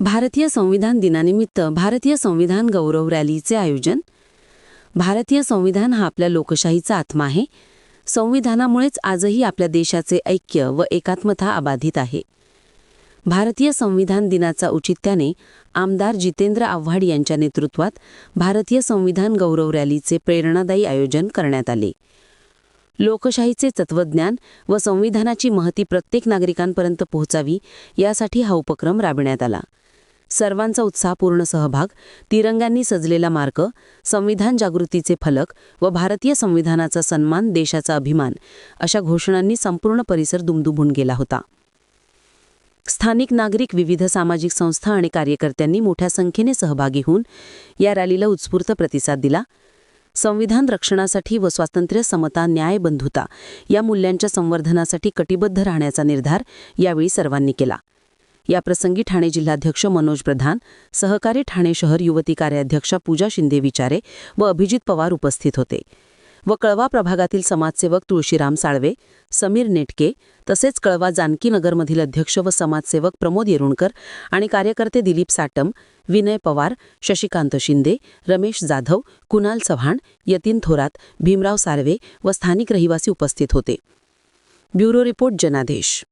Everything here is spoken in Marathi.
भारतीय संविधान दिनानिमित्त भारतीय संविधान गौरव रॅलीचे आयोजन. भारतीय संविधान हा आपल्या लोकशाहीचा आत्मा आहे. संविधानामुळेच आजही आपल्या देशाचे ऐक्य व एकात्मता अबाधित आहे. भारतीय संविधान दिनाचा औचित्याने आमदार जितेंद्र आव्हाड यांच्या नेतृत्वात भारतीय संविधान गौरव रॅलीचे प्रेरणादायी आयोजन करण्यात आले. लोकशाहीचे तत्त्वज्ञान व संविधानाची महती प्रत्येक नागरिकांपर्यंत पोहोचावी यासाठी हा उपक्रम राबविण्यात आला. सर्वांचा उत्साहपूर्ण सहभाग, तिरंग्यांनी सजलेला मार्ग, संविधान जागृतीचे फलक व भारतीय संविधानाचा सन्मान देशाचा अभिमान अशा घोषणांनी संपूर्ण परिसर दुमदुमून गेला होता. स्थानिक नागरिक, विविध सामाजिक संस्था आणि कार्यकर्त्यांनी मोठ्या संख्येने सहभागी होऊन या रॅलीला उत्स्फूर्त प्रतिसाद दिला. संविधान रक्षणासाठी व स्वातंत्र्य, समता, न्याय, बंधुता या मूल्यांच्या संवर्धनासाठी कटिबद्ध राहण्याचा निर्धार यावेळी सर्वांनी केला. याप्रसंगी ठाणे जिल्हाध्यक्ष मनोज प्रधान, सहकारी ठाणे शहर युवती कार्याध्यक्षा पूजा शिंदे विचारे व अभिजित पवार उपस्थित होते व कळवा प्रभागातील समाजसेवक तुळशीराम साळवे, समीर नेटके तसेच कळवा जानकीनगरमधील अध्यक्ष व समाजसेवक प्रमोद येरुणकर आणि कार्यकर्ते दिलीप साटम, विनय पवार, शशिकांत शिंदे, रमेश जाधव, कुणाल चव्हाण, यतीन थोरात, भीमराव साळवे व स्थानिक रहिवासी उपस्थित होते. ब्युरो रिपोर्ट, जनादेश.